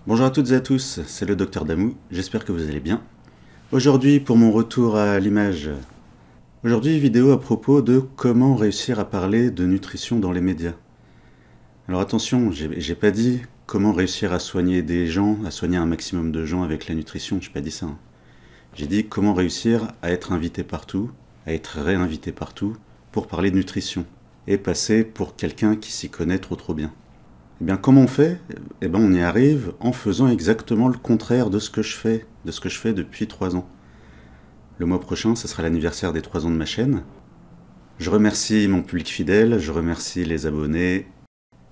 Bonjour à toutes et à tous, c'est le Docteur Damou, j'espère que vous allez bien. Aujourd'hui, pour mon retour à l'image, aujourd'hui vidéo à propos de comment réussir à parler de nutrition dans les médias. Alors attention, j'ai pas dit comment réussir à soigner des gens, à soigner un maximum de gens avec la nutrition, j'ai pas dit ça. J'ai dit comment réussir à être invité partout, à être réinvité partout pour parler de nutrition et passer pour quelqu'un qui s'y connaît trop bien. Eh bien, comment on fait? Eh bien, on y arrive en faisant exactement le contraire de ce que je fais, depuis 3 ans. Le mois prochain, ce sera l'anniversaire des 3 ans de ma chaîne. Je remercie mon public fidèle, je remercie les abonnés.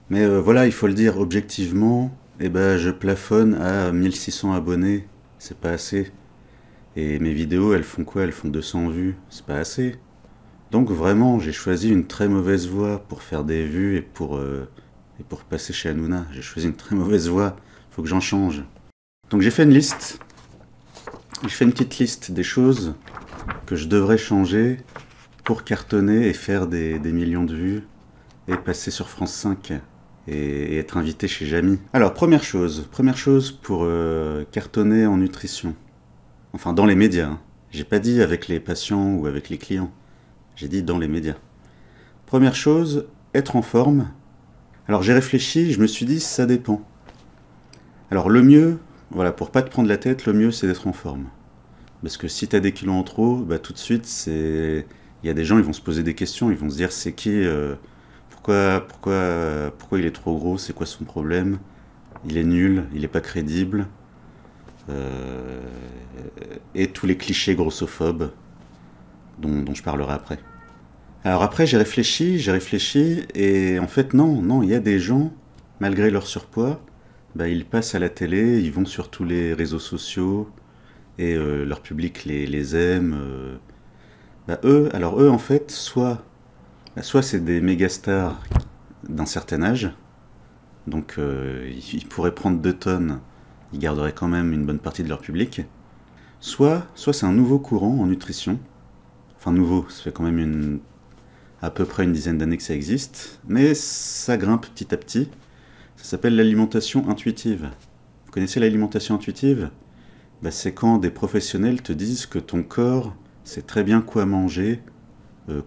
Mais voilà, il faut le dire objectivement, eh ben, je plafonne à 1600 abonnés, c'est pas assez. Et mes vidéos, elles font quoi? Elles font 200 vues, c'est pas assez. Donc vraiment, j'ai choisi une très mauvaise voie pour faire des vues et pour passer chez Hanouna. J'ai choisi une très mauvaise voie, faut que j'en change. Donc j'ai fait une liste, j'ai fait une petite liste des choses que je devrais changer pour cartonner et faire des millions de vues et passer sur France 5 et être invité chez Jamy. Alors première chose pour cartonner en nutrition, enfin dans les médias, hein. J'ai pas dit avec les patients ou avec les clients, j'ai dit dans les médias. Première chose, être en forme. Alors j'ai réfléchi, je me suis dit ça dépend. Alors le mieux, voilà, pour pas te prendre la tête, le mieux c'est d'être en forme. Parce que si t'as des kilos en trop, bah tout de suite c'est... Il y a des gens, ils vont se poser des questions, ils vont se dire c'est qui, pourquoi il est trop gros, c'est quoi son problème, il est nul, il est pas crédible, et tous les clichés grossophobes dont je parlerai après. Alors après j'ai réfléchi, et en fait non, il y a des gens, malgré leur surpoids, bah, ils passent à la télé, ils vont sur tous les réseaux sociaux, et leur public les aime. Bah, eux en fait, soit c'est des méga stars d'un certain âge, donc ils pourraient prendre 2 tonnes, ils garderaient quand même une bonne partie de leur public, soit c'est un nouveau courant en nutrition, enfin nouveau, ça fait quand même à peu près une dizaine d'années que ça existe, mais ça grimpe petit à petit. Ça s'appelle l'alimentation intuitive. Vous connaissez l'alimentation intuitive? Bah, c'est quand des professionnels te disent que ton corps sait très bien quoi manger,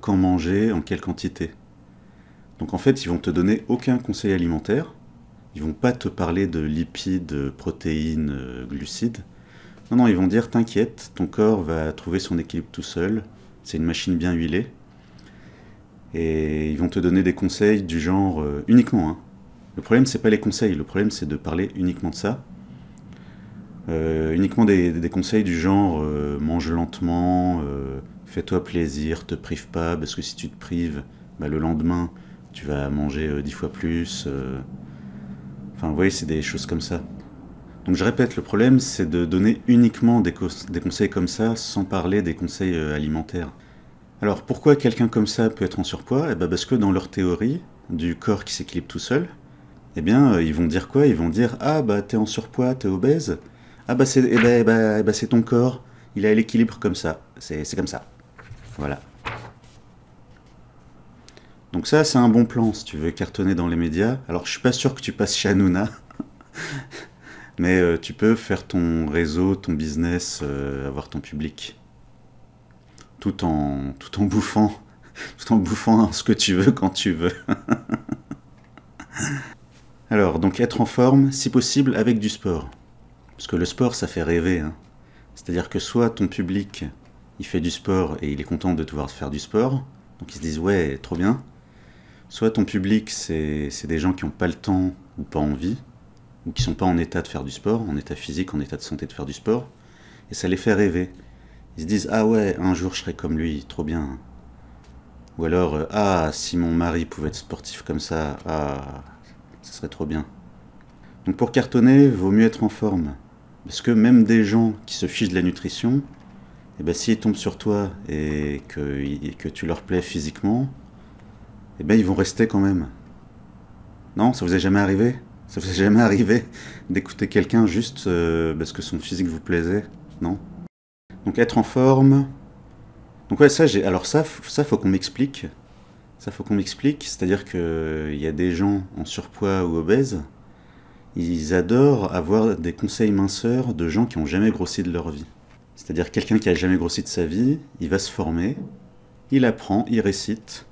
quand manger, en quelle quantité. Donc en fait, ils vont te donner aucun conseil alimentaire, ils vont pas te parler de lipides, protéines, glucides. Non, ils vont dire t'inquiète, ton corps va trouver son équilibre tout seul, c'est une machine bien huilée. Et ils vont te donner des conseils du genre uniquement. Hein. Le problème, c'est pas les conseils, le problème, c'est de parler uniquement de ça. Uniquement des conseils du genre mange lentement, fais-toi plaisir, te prive pas, parce que si tu te prives, bah, le lendemain, tu vas manger 10 fois plus. Enfin, vous voyez, c'est des choses comme ça. Donc je répète, le problème, c'est de donner uniquement des conseils comme ça, sans parler des conseils alimentaires. Alors pourquoi quelqu'un comme ça peut être en surpoids? Eh ben parce que dans leur théorie du corps qui s'équilibre tout seul, eh bien ils vont dire quoi? Ils vont dire ah bah t'es en surpoids, t'es obèse, ah bah c'est c'est ton corps, il a l'équilibre comme ça, c'est comme ça, voilà. Donc ça c'est un bon plan si tu veux cartonner dans les médias. Alors je suis pas sûr que tu passes chez Hanouna, mais tu peux faire ton réseau, ton business, avoir ton public. Tout en bouffant ce que tu veux quand tu veux. Alors, donc être en forme, si possible avec du sport. Parce que le sport, ça fait rêver. Hein. C'est-à-dire que soit ton public, il fait du sport et il est content de te voir faire du sport, donc ils se disent ouais, trop bien. Soit ton public, c'est des gens qui n'ont pas le temps ou pas envie, ou qui sont pas en état de faire du sport, en état physique, en état de santé de faire du sport, et ça les fait rêver. Ils se disent ah ouais, un jour je serai comme lui, trop bien. Ou alors ah si mon mari pouvait être sportif comme ça, ah ça serait trop bien. Donc pour cartonner, vaut mieux être en forme, parce que même des gens qui se fichent de la nutrition, eh ben s'ils tombent sur toi et que tu leur plais physiquement, eh ben ils vont rester quand même. Non, ça vous est jamais arrivé? Ça vous est jamais arrivé d'écouter quelqu'un juste parce que son physique vous plaisait? Non? Donc être en forme. Donc ouais, alors ça faut qu'on m'explique. Ça faut qu'on m'explique, c'est-à-dire que il y a des gens en surpoids ou obèses, ils adorent avoir des conseils minceurs de gens qui n'ont jamais grossi de leur vie. C'est-à-dire quelqu'un qui n'a jamais grossi de sa vie, il va se former, il apprend, il récite,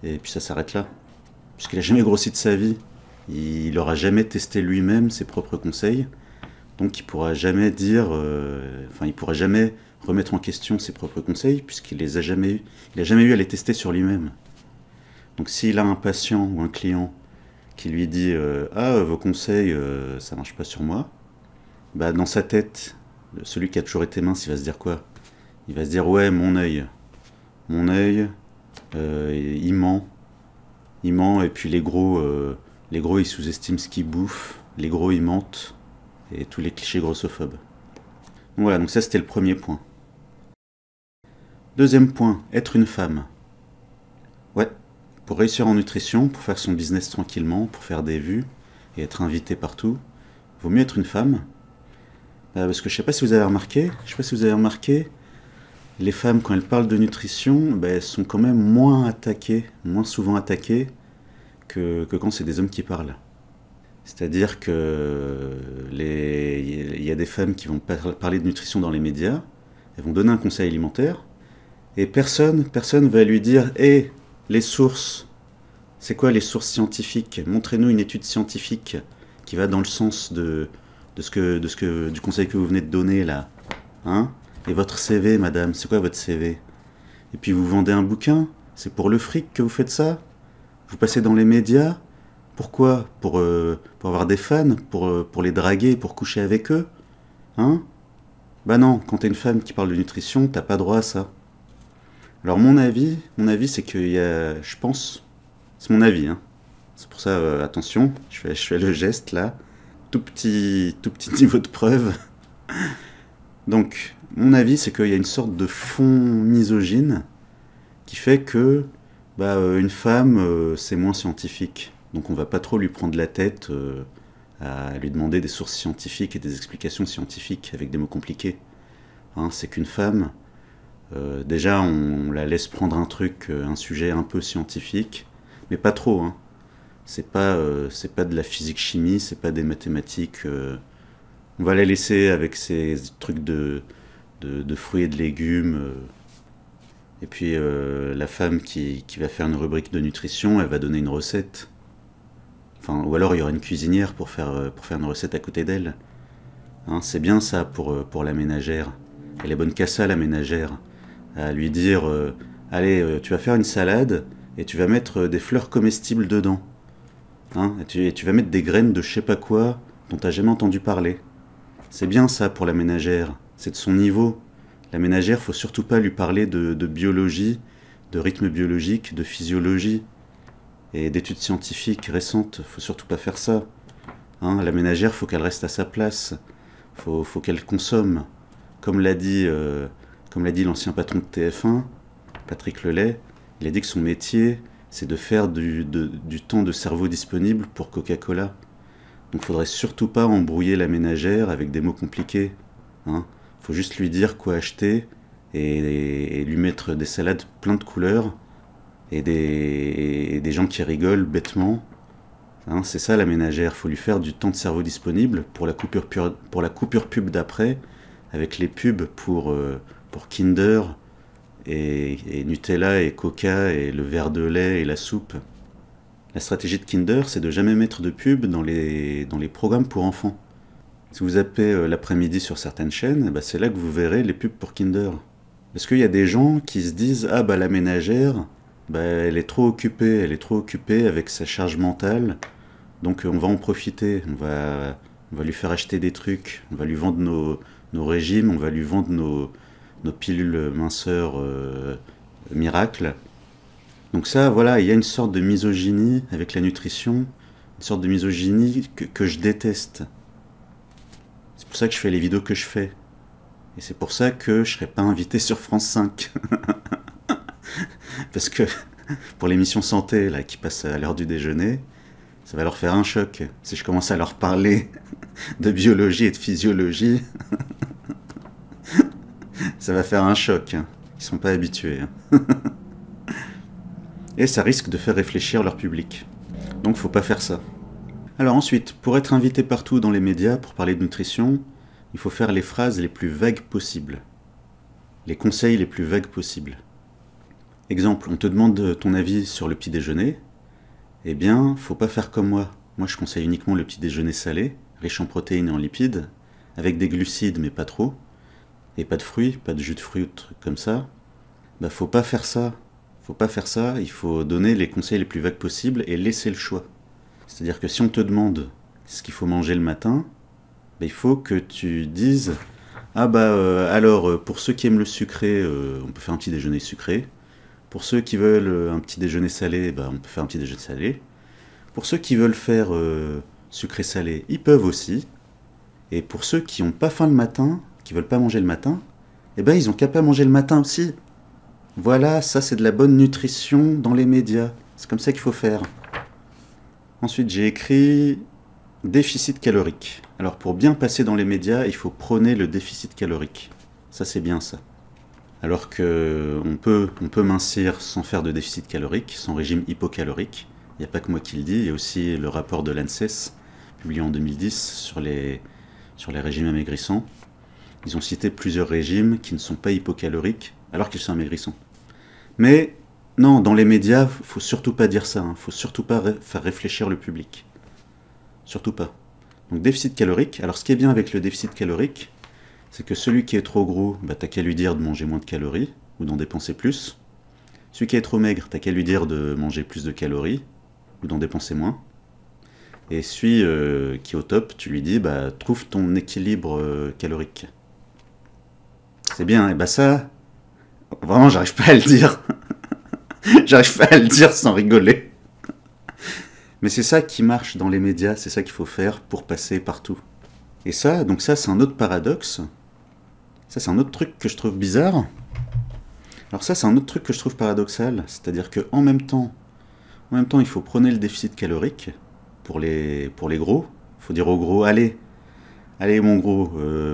et puis ça s'arrête là. Puisqu'il n'a jamais grossi de sa vie, il n'aura jamais testé lui-même ses propres conseils, donc il pourra jamais dire, il pourra jamais remettre en question ses propres conseils, puisqu'il les a jamais eu, il n'a jamais eu à les tester sur lui-même. Donc s'il a un patient ou un client qui lui dit vos conseils, ça marche pas sur moi, bah dans sa tête, celui qui a toujours été mince, il va se dire quoi? Il va se dire ouais, mon œil, il ment, et puis les gros ils sous-estiment ce qu'ils bouffent, les gros ils mentent, et tous les clichés grossophobes. Donc voilà, donc ça c'était le premier point. Deuxième point, être une femme. Ouais, pour réussir en nutrition, pour faire son business tranquillement, pour faire des vues et être invité partout, vaut mieux être une femme. Parce que je sais pas si vous avez remarqué, les femmes quand elles parlent de nutrition, elles sont quand même moins souvent attaquées que quand c'est des hommes qui parlent. C'est-à-dire que il y a des femmes qui vont parler de nutrition dans les médias, elles vont donner un conseil alimentaire, et personne va lui dire les sources, c'est quoi les sources scientifiques? Montrez-nous une étude scientifique qui va dans le sens du conseil que vous venez de donner là. Hein? Et votre CV, madame, c'est quoi votre CV? Et puis vous vendez un bouquin? C'est pour le fric que vous faites ça? Vous passez dans les médias? Pourquoi? Pour avoir des fans? Pour les draguer? Pour coucher avec eux? Hein? Bah non, quand t'es une femme qui parle de nutrition, t'as pas droit à ça. Alors mon avis c'est qu'il y a, je pense, c'est mon avis, hein. C'est pour ça, attention, je fais le geste là, tout petit niveau de preuve. Donc, mon avis c'est qu'il y a une sorte de fond misogyne qui fait que une femme c'est moins scientifique. Donc on va pas trop lui prendre la tête à lui demander des sources scientifiques et des explications scientifiques avec des mots compliqués. Hein, c'est qu'une femme, déjà on la laisse prendre un sujet un peu scientifique, mais pas trop. Hein. C'est pas de la physique-chimie, c'est pas des mathématiques. On va la laisser avec ses trucs de fruits et de légumes. Et puis la femme qui va faire une rubrique de nutrition, elle va donner une recette. Enfin, ou alors il y aura une cuisinière pour faire une recette à côté d'elle. Hein, c'est bien ça pour la ménagère. Elle est bonne qu'à ça, la ménagère. À lui dire allez, tu vas faire une salade et tu vas mettre des fleurs comestibles dedans. Hein, et tu vas mettre des graines de je sais pas quoi dont tu n'as jamais entendu parler. C'est bien ça pour la ménagère. C'est de son niveau. La ménagère, faut surtout pas lui parler de biologie, de rythme biologique, de physiologie et d'études scientifiques récentes. Faut surtout pas faire ça. Hein, la ménagère, faut qu'elle reste à sa place. Faut qu'elle consomme. Comme l'a dit l'ancien patron de TF1, Patrick Lelay, il a dit que son métier, c'est de faire du temps de cerveau disponible pour Coca-Cola. Donc faudrait surtout pas embrouiller la ménagère avec des mots compliqués. Hein. Faut juste lui dire quoi acheter et lui mettre des salades plein de couleurs et des gens qui rigolent bêtement. Hein, c'est ça la ménagère, faut lui faire du temps de cerveau disponible pour la coupure pub d'après, avec les pubs pour Kinder et Nutella et Coca et le verre de lait et la soupe. La stratégie de Kinder, c'est de jamais mettre de pub dans les programmes pour enfants. Si vous zappez l'après-midi sur certaines chaînes, c'est là que vous verrez les pubs pour Kinder. Parce qu'il y a des gens qui se disent « Ah la ménagère, elle est trop occupée avec sa charge mentale, donc on va en profiter, on va lui faire acheter des trucs, on va lui vendre nos régimes, on va lui vendre nos pilules minceurs miracles. » Donc ça, voilà, il y a une sorte de misogynie avec la nutrition, une sorte de misogynie que je déteste. C'est pour ça que je fais les vidéos que je fais. Et c'est pour ça que je serai pas invité sur France 5. Parce que pour l'émission santé là, qui passe à l'heure du déjeuner, ça va leur faire un choc. Si je commence à leur parler de biologie et de physiologie, ça va faire un choc. Ils sont pas habitués. Et ça risque de faire réfléchir leur public. Donc faut pas faire ça. Alors ensuite, pour être invité partout dans les médias, pour parler de nutrition, il faut faire les phrases les plus vagues possibles. Les conseils les plus vagues possibles. Exemple, on te demande ton avis sur le petit déjeuner. Eh bien, faut pas faire comme moi. Moi, je conseille uniquement le petit déjeuner salé, riche en protéines et en lipides, avec des glucides mais pas trop, et pas de fruits, pas de jus de fruits ou de trucs comme ça. Bah, faut pas faire ça. Faut pas faire ça, il faut donner les conseils les plus vagues possibles et laisser le choix. C'est-à-dire que si on te demande ce qu'il faut manger le matin, bah, il faut que tu dises ah bah alors pour ceux qui aiment le sucré, on peut faire un petit déjeuner sucré. Pour ceux qui veulent un petit déjeuner salé, bah, on peut faire un petit déjeuner salé. Pour ceux qui veulent faire sucré-salé, ils peuvent aussi. Et pour ceux qui n'ont pas faim le matin, qui veulent pas manger le matin, eh ben ils ont qu'à pas manger le matin aussi. Voilà, ça c'est de la bonne nutrition dans les médias. C'est comme ça qu'il faut faire. Ensuite, j'ai écrit déficit calorique. Alors pour bien passer dans les médias, il faut prôner le déficit calorique. Ça c'est bien ça. Alors que on peut mincir sans faire de déficit calorique, sans régime hypocalorique. Il n'y a pas que moi qui le dis, il y a aussi le rapport de l'ANSES, publié en 2010, sur les régimes amaigrissants. Ils ont cité plusieurs régimes qui ne sont pas hypocaloriques, alors qu'ils sont amaigrissants. Mais non, dans les médias, faut surtout pas dire ça, faut surtout pas faire réfléchir le public. Surtout pas. Donc déficit calorique, alors ce qui est bien avec le déficit calorique, c'est que celui qui est trop gros, bah, t'as qu'à lui dire de manger moins de calories, ou d'en dépenser plus. Celui qui est trop maigre, t'as qu'à lui dire de manger plus de calories, ou d'en dépenser moins. Et celui qui est au top, tu lui dis, bah, trouve ton équilibre calorique. C'est bien, et bah ça, vraiment j'arrive pas à le dire. J'arrive pas à le dire sans rigoler. Mais c'est ça qui marche dans les médias, c'est ça qu'il faut faire pour passer partout. Et ça, donc ça c'est un autre paradoxe. Ça c'est un autre truc que je trouve bizarre. Alors ça c'est un autre truc que je trouve paradoxal, c'est-à-dire que en même temps il faut prôner le déficit calorique pour les gros. Il faut dire aux gros, allez mon gros,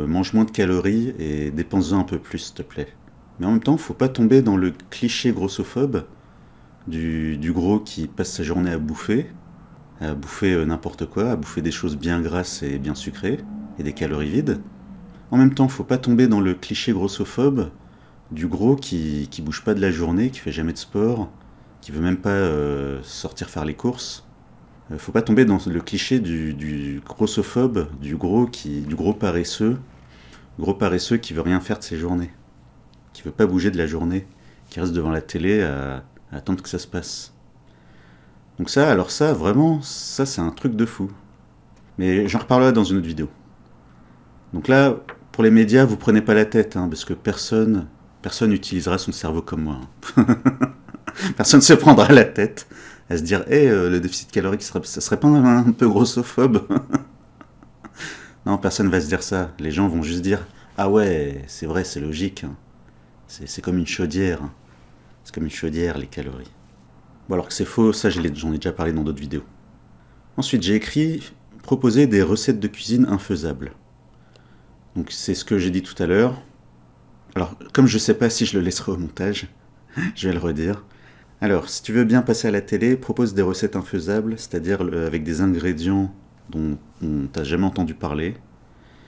mange moins de calories et dépense-en un peu plus s'il te plaît. Mais en même temps, il ne faut pas tomber dans le cliché grossophobe du gros qui passe sa journée à bouffer n'importe quoi, à bouffer des choses bien grasses et bien sucrées, et des calories vides. En même temps, il ne faut pas tomber dans le cliché grossophobe du gros qui bouge pas de la journée, qui fait jamais de sport, qui veut même pas sortir faire les courses. Faut pas tomber dans le cliché du grossophobe, du gros paresseux qui veut rien faire de ses journées, qui veut pas bouger de la journée, qui reste devant la télé à attendre que ça se passe. Donc ça, vraiment, ça c'est un truc de fou. Mais j'en reparlerai dans une autre vidéo. Donc là, pour les médias, vous prenez pas la tête, parce que personne n'utilisera son cerveau comme moi. Personne ne se prendra la tête à se dire « le déficit calorique, ça serait pas un peu grossophobe ?» Non, personne va se dire ça. Les gens vont juste dire « Ah ouais, c'est vrai, c'est logique. C'est comme une chaudière. C'est comme une chaudière, les calories. » Bon, alors que c'est faux, ça j'en ai déjà parlé dans d'autres vidéos. Ensuite, j'ai écrit « Proposer des recettes de cuisine infaisables ». Donc c'est ce que j'ai dit tout à l'heure. Alors, comme je sais pas si je le laisserai au montage, je vais le redire. Alors, si tu veux bien passer à la télé, propose des recettes infaisables, c'est-à-dire avec des ingrédients dont on t'a jamais entendu parler,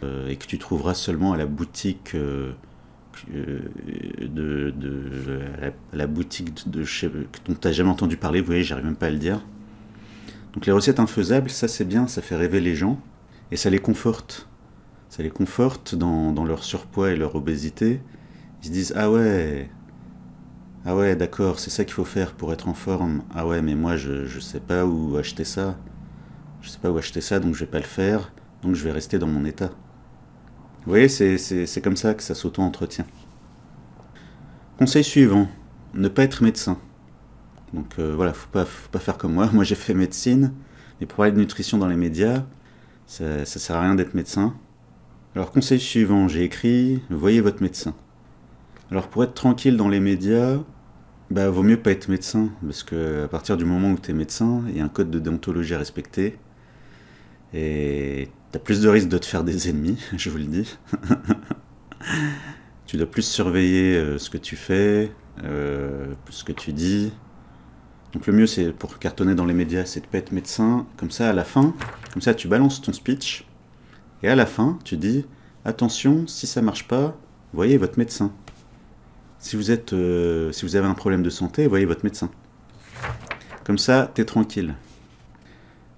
et que tu trouveras seulement à la boutique dont tu n'as jamais entendu parler. Vous voyez, j'arrive même pas à le dire. Donc les recettes infaisables, ça c'est bien, ça fait rêver les gens, et ça les conforte. Ça les conforte dans leur surpoids et leur obésité. Ils se disent « Ah ouais, d'accord, c'est ça qu'il faut faire pour être en forme. Ah ouais, mais moi je sais pas où acheter ça. Je sais pas où acheter ça, donc je vais pas le faire, donc je vais rester dans mon état. » Vous voyez, c'est comme ça que ça s'auto-entretient. Conseil suivant, ne pas être médecin. Donc voilà, faut pas faire comme moi. Moi j'ai fait médecine, mais pour parler de nutrition dans les médias, ça sert à rien d'être médecin. Alors conseil suivant, j'ai écrit « Voyez votre médecin ». Alors pour être tranquille dans les médias, bah vaut mieux pas être médecin, parce que à partir du moment où tu es médecin, il y a un code de déontologie à respecter, et t'as plus de risques de te faire des ennemis, je vous le dis. Tu dois plus surveiller ce que tu fais, ce que tu dis, Donc le mieux, c'est pour cartonner dans les médias, c'est de pas être médecin. Comme ça, à la fin, comme ça, tu balances ton speech. Et à la fin, tu dis, attention, si ça marche pas, voyez votre médecin. Si vous avez un problème de santé, voyez votre médecin. Comme ça, t'es tranquille.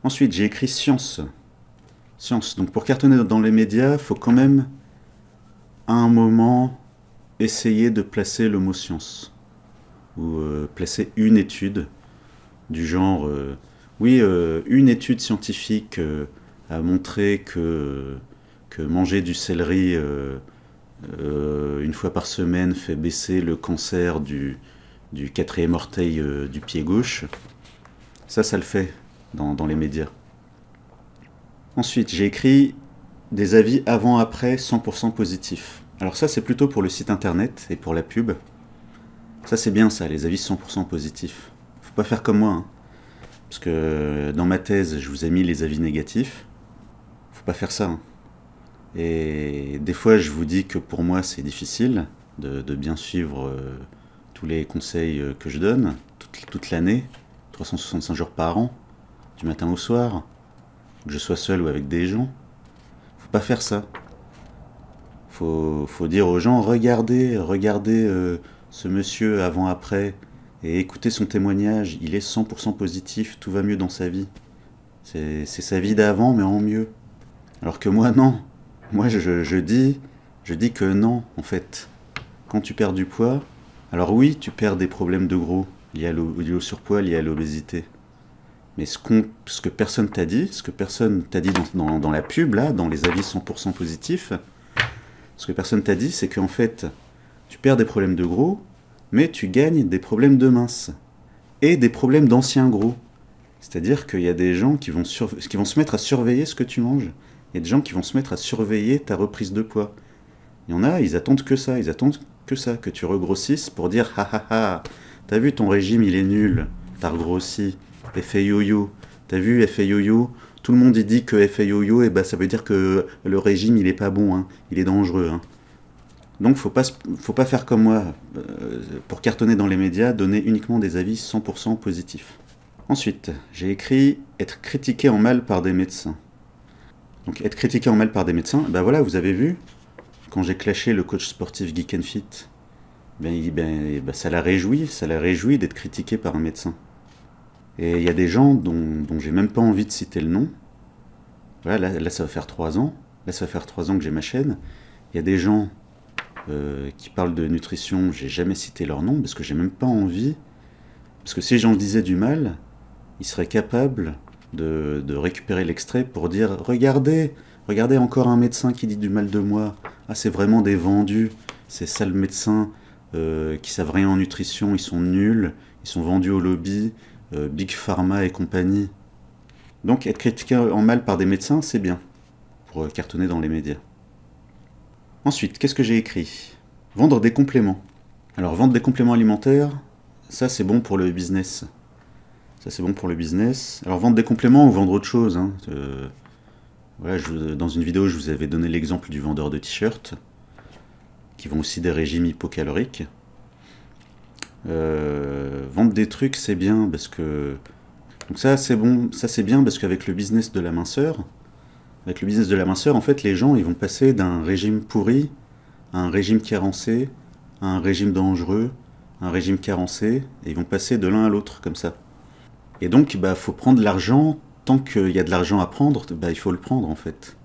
Ensuite, j'ai écrit science. Science. Donc pour cartonner dans les médias, il faut quand même, à un moment, essayer de placer le mot science. Ou placer une étude du genre, une étude scientifique a montré que manger du céleri une fois par semaine fait baisser le cancer du quatrième orteil du pied gauche. Ça le fait dans les médias. Ensuite, j'ai écrit des avis avant-après 100% positifs. Alors ça, c'est plutôt pour le site internet et pour la pub. Ça, c'est bien ça, les avis 100% positifs. Faut pas faire comme moi, hein. Parce que dans ma thèse, je vous ai mis les avis négatifs. Faut pas faire ça, hein. Et des fois, je vous dis que pour moi, c'est difficile de bien suivre tous les conseils que je donne, toute l'année, 365 jours par an, du matin au soir, que je sois seul ou avec des gens. Faut pas faire ça. Faut dire aux gens, regardez ce monsieur avant-après, et écoutez son témoignage, il est 100% positif, tout va mieux dans sa vie. C'est sa vie d'avant, mais en mieux. Alors que moi, non. Moi, je dis que non, en fait. Quand tu perds du poids, alors oui, tu perds des problèmes de gros liés au surpoids, liés à l'obésité. Mais ce que personne t'a dit, dans la pub, là, dans les avis 100% positifs, ce que personne t'a dit, c'est qu'en fait, tu perds des problèmes de gros, mais tu gagnes des problèmes de mince. Et des problèmes d'anciens gros. C'est-à-dire qu'il y a des gens qui vont se mettre à surveiller ce que tu manges. Il y a des gens qui vont se mettre à surveiller ta reprise de poids. Il y en a, ils attendent que ça, que tu regrossisses pour dire « Ha ha ha, t'as vu ton régime, il est nul, t'as regrossi, effet yo-yo, t'as vu effet yo-yo, tout le monde il dit que effet yo-yo, et ben ça veut dire que le régime il est pas bon, hein, il est dangereux. Hein. » Donc faut pas faire comme moi, pour cartonner dans les médias, donner uniquement des avis 100% positifs. Ensuite, j'ai écrit « Être critiqué en mal par des médecins ». Donc être critiqué en mal par des médecins, ben voilà, vous avez vu, quand j'ai clashé le coach sportif Geek and Fit, ça l'a réjoui d'être critiqué par un médecin. Et il y a des gens dont j'ai même pas envie de citer le nom. Voilà, là ça va faire 3 ans. Là ça va faire 3 ans que j'ai ma chaîne. Il y a des gens qui parlent de nutrition, j'ai jamais cité leur nom parce que j'ai même pas envie. Parce que si j'en disais du mal, ils seraient capables de récupérer l'extrait pour dire « Regardez encore un médecin qui dit du mal de moi. Ah, c'est vraiment des vendus. Ces sales médecins qui savent rien en nutrition, ils sont nuls. Ils sont vendus au lobby, Big Pharma et compagnie. » Donc être critiqué en mal par des médecins, c'est bien pour cartonner dans les médias. Ensuite, qu'est-ce que j'ai écrit? Vendre des compléments. Alors vendre des compléments alimentaires, ça c'est bon pour le business. Alors vendre des compléments ou vendre autre chose, hein. Voilà, dans une vidéo, je vous avais donné l'exemple du vendeur de t-shirts, qui vend aussi des régimes hypocaloriques. Vendre des trucs, c'est bien, parce que... Donc ça, c'est bon, ça c'est bien, parce qu'avec le business de la minceur, en fait, les gens, ils vont passer d'un régime pourri à un régime carencé, à un régime dangereux, à un régime carencé, et ils vont passer de l'un à l'autre, comme ça. Et donc, faut prendre l'argent. Tant qu'il y a de l'argent à prendre, il faut le prendre, en fait.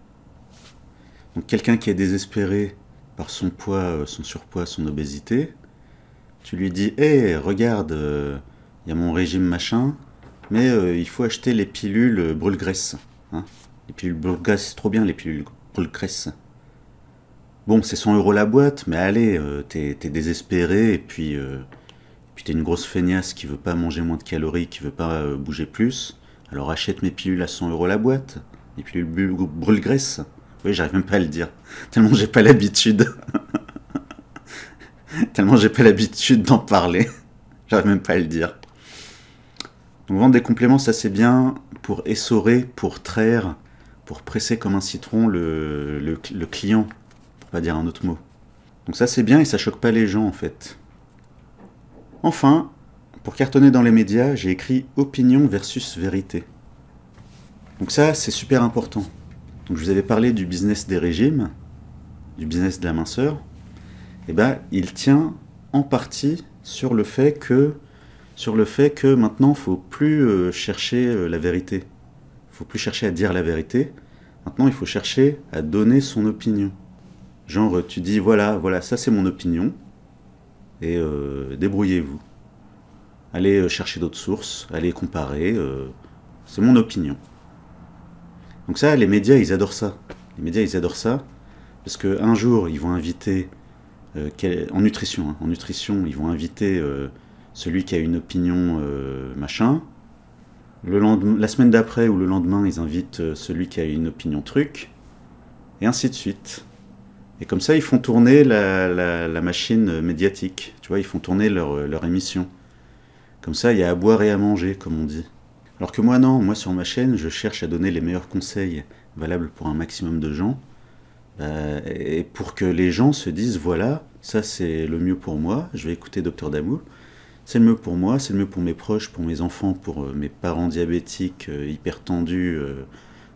Donc, quelqu'un qui est désespéré par son poids, son surpoids, son obésité, tu lui dis « Hé, regarde, il y a mon régime machin, mais il faut acheter les pilules brûle-graisse. Hein. Les pilules brûle-graisse, c'est trop bien, les pilules brûle-graisse. Bon, c'est 100 € la boîte, mais allez, t'es désespéré, et puis t'es une grosse feignasse qui veut pas manger moins de calories, qui veut pas bouger plus. Alors achète mes pilules à 100 € la boîte. Les pilules brûle-graisse. Oui, j'arrive même pas à le dire. Tellement j'ai pas l'habitude. Tellement j'ai pas l'habitude d'en parler. J'arrive même pas à le dire. Donc vendre des compléments, ça c'est bien pour essorer, pour traire, pour presser comme un citron le client. Pour pas dire un autre mot. Donc ça c'est bien et ça choque pas les gens en fait. Enfin, Pour cartonner dans les médias, j'ai écrit opinion versus vérité. Donc ça, c'est super important. Donc je vous avais parlé du business des régimes, du business de la minceur. Eh ben, il tient en partie sur le fait que maintenant, il ne faut plus chercher la vérité. Il ne faut plus chercher à dire la vérité. Maintenant, il faut chercher à donner son opinion. Genre, tu dis, voilà, ça c'est mon opinion, et débrouillez-vous. Allez chercher d'autres sources, allez comparer, c'est mon opinion. Donc ça, les médias, ils adorent ça. Les médias, ils adorent ça, parce qu'un jour, ils vont inviter, en nutrition, ils vont inviter celui qui a une opinion machin. La semaine d'après ou le lendemain, ils invitent celui qui a une opinion truc, et ainsi de suite. Et comme ça, ils font tourner la machine médiatique. Tu vois, ils font tourner leur émission. Comme ça, il y a à boire et à manger, comme on dit. Alors que moi, non. Moi, sur ma chaîne, je cherche à donner les meilleurs conseils valables pour un maximum de gens. Et pour que les gens se disent, voilà, ça c'est le mieux pour moi, je vais écouter Dr Damu. C'est le mieux pour moi, c'est le mieux pour mes proches, pour mes enfants, pour mes parents diabétiques, hypertendus,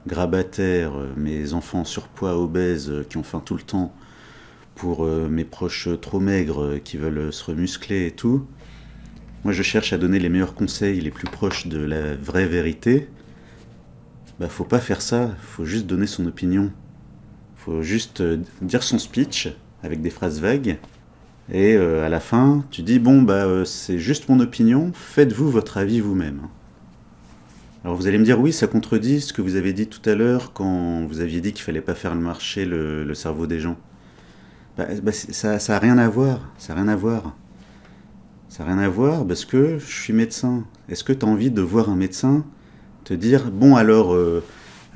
grabataires, mes enfants surpoids, obèses, qui ont faim tout le temps, pour mes proches trop maigres, qui veulent se remuscler et tout. Moi, je cherche à donner les meilleurs conseils, les plus proches de la vraie vérité. Bah, faut pas faire ça, faut juste donner son opinion. Faut juste dire son speech, avec des phrases vagues, et à la fin, tu dis, bon, c'est juste mon opinion, faites-vous votre avis vous-même. Alors vous allez me dire, oui, ça contredit ce que vous avez dit tout à l'heure, quand vous aviez dit qu'il fallait pas faire marcher le cerveau des gens. Ça a rien à voir, ça a rien à voir. Ça n'a rien à voir parce que je suis médecin. Est-ce que tu as envie de voir un médecin te dire, bon alors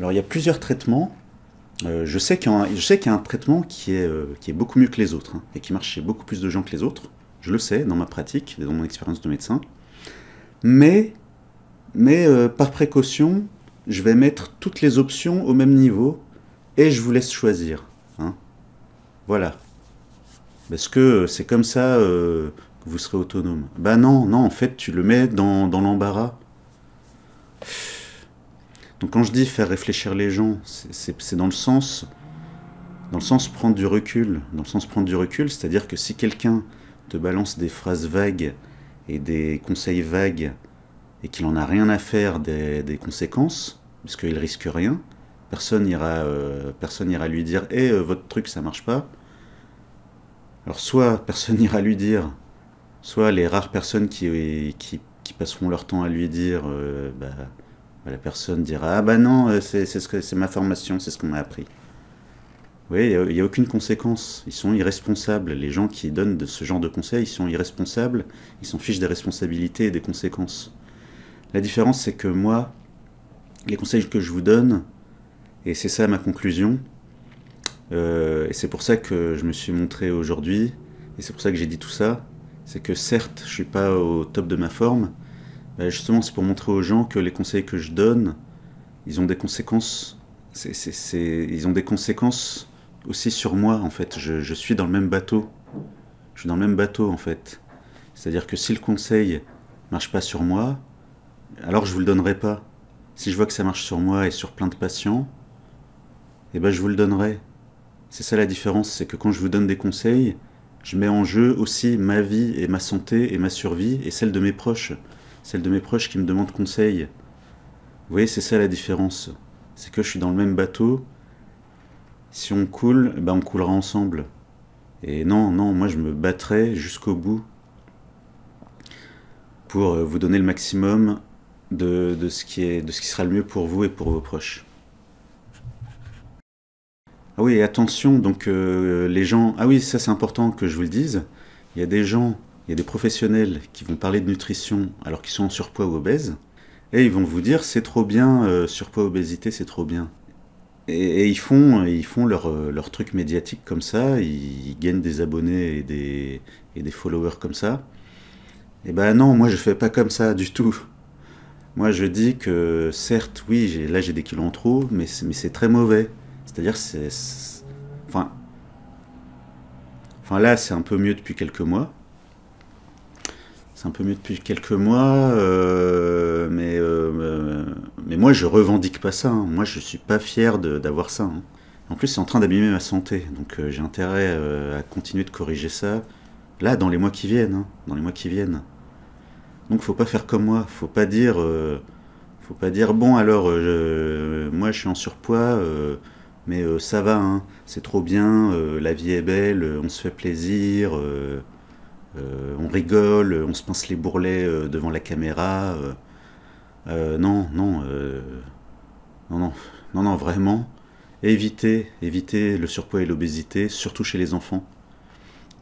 il y a plusieurs traitements, je sais qu'il y a un traitement qui est beaucoup mieux que les autres, et qui marche chez beaucoup plus de gens que les autres, je le sais dans ma pratique, dans mon expérience de médecin, mais par précaution, je vais mettre toutes les options au même niveau, et je vous laisse choisir. Voilà. Parce que c'est comme ça que vous serez autonome. Bah non, en fait, tu le mets dans l'embarras. Donc quand je dis faire réfléchir les gens, c'est dans le sens prendre du recul. Dans le sens prendre du recul, c'est-à-dire que si quelqu'un te balance des phrases vagues et des conseils vagues, et qu'il en a rien à faire des conséquences, parce qu'il risque rien, personne ira lui dire « votre truc, ça marche pas ». Alors soit personne n'ira lui dire, soit les rares personnes qui passeront leur temps à lui dire, la personne dira « Ah bah non, c'est ma formation, c'est ce qu'on m'a appris ». Oui, il n'y a aucune conséquence, ils sont irresponsables. Les gens qui donnent ce genre de conseils, ils sont irresponsables, ils s'en fichent des responsabilités et des conséquences. La différence, c'est que moi, les conseils que je vous donne, et c'est ça ma conclusion, et c'est pour ça que je me suis montré aujourd'hui, et c'est pour ça que j'ai dit tout ça, c'est que certes, je ne suis pas au top de ma forme, justement c'est pour montrer aux gens que les conseils que je donne, ils ont des conséquences, ils ont des conséquences aussi sur moi en fait. Je suis dans le même bateau, je suis dans le même bateau en fait. C'est-à-dire que si le conseil marche pas sur moi, alors je vous le donnerai pas. Si je vois que ça marche sur moi et sur plein de patients, je vous le donnerai. C'est ça la différence, c'est que quand je vous donne des conseils, je mets en jeu aussi ma vie et ma santé et ma survie et celle de mes proches qui me demandent conseil. Vous voyez, c'est ça la différence. C'est que je suis dans le même bateau. Si on coule, on coulera ensemble. Et non, moi je me battrai jusqu'au bout pour vous donner le maximum de ce qui sera le mieux pour vous et pour vos proches. Ah oui, et attention, donc les gens... Ah oui, ça c'est important que je vous le dise. Il y a des professionnels qui vont parler de nutrition alors qu'ils sont en surpoids ou obèses, et ils vont vous dire c'est trop bien, surpoids, obésité, c'est trop bien. Et ils font leur truc médiatique comme ça, ils gagnent des abonnés et des followers comme ça. Et non, moi je fais pas comme ça du tout. Moi je dis que certes, oui, là j'ai des kilos en trop, mais c'est très mauvais. C'est-à-dire, enfin là, c'est un peu mieux depuis quelques mois. C'est un peu mieux depuis quelques mois, mais moi je revendique pas ça, hein. Moi je suis pas fier d'avoir ça, hein. En plus c'est en train d'abîmer ma santé, donc j'ai intérêt à continuer de corriger ça, là dans les mois qui viennent, hein, dans les mois qui viennent. Donc faut pas faire comme moi, faut pas dire bon alors moi je suis en surpoids, mais ça va, hein, c'est trop bien, la vie est belle, on se fait plaisir, on rigole, on se pince les bourrelets devant la caméra. Non, non, non, non, non, non, vraiment. Évitez le surpoids et l'obésité, surtout chez les enfants,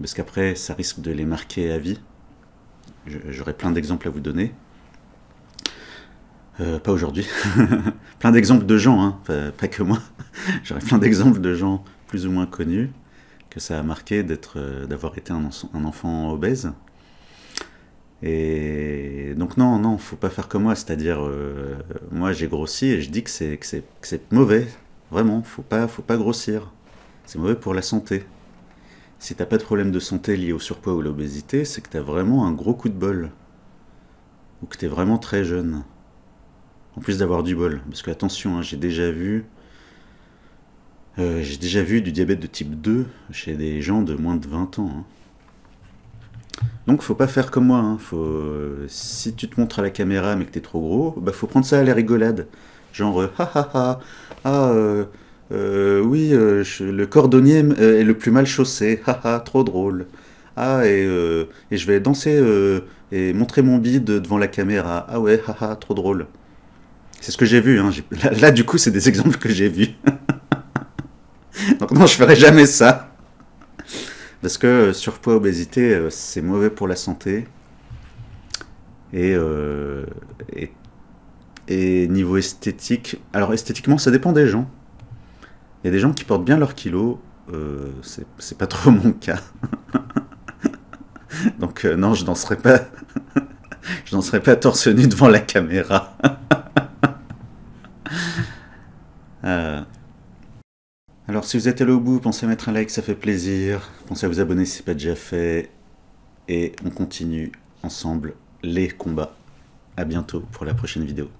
parce qu'après ça risque de les marquer à vie. J'aurai plein d'exemples à vous donner. Pas aujourd'hui. Plein d'exemples de gens, hein, pas que moi. J'aurai plein d'exemples de gens plus ou moins connus que ça a marqué d'avoir été un enfant obèse. Et donc non, faut pas faire comme moi, c'est-à-dire moi j'ai grossi et je dis que c'est mauvais, vraiment, faut pas grossir. C'est mauvais pour la santé. Si t'as pas de problème de santé lié au surpoids ou à l'obésité, c'est que t'as vraiment un gros coup de bol. Ou que t'es vraiment très jeune. En plus d'avoir du bol. Parce que attention, hein, j'ai déjà vu du diabète de type 2 chez des gens de moins de 20 ans. Hein. Donc faut pas faire comme moi. Hein. Si tu te montres à la caméra mais que t'es trop gros, bah faut prendre ça à la rigolade. Genre, oui, le cordonnier est le plus mal chaussé. Haha, trop drôle. Ah, et je vais danser et montrer mon bide devant la caméra. Ah ouais, haha, trop drôle. C'est ce que j'ai vu. Hein. Là, du coup, c'est des exemples que j'ai vus. Donc non, je ferai jamais ça. Parce que surpoids, obésité, c'est mauvais pour la santé. Et, et niveau esthétique... Alors, esthétiquement, ça dépend des gens. Il y a des gens qui portent bien leurs kilos. C'est pas trop mon cas. Donc non, je danserai pas... je danserai pas torse nu devant la caméra. Alors si vous êtes allé au bout, pensez à mettre un like, ça fait plaisir. Pensez à vous abonner si ce n'est pas déjà fait. Et on continue ensemble les combats. À bientôt pour la prochaine vidéo.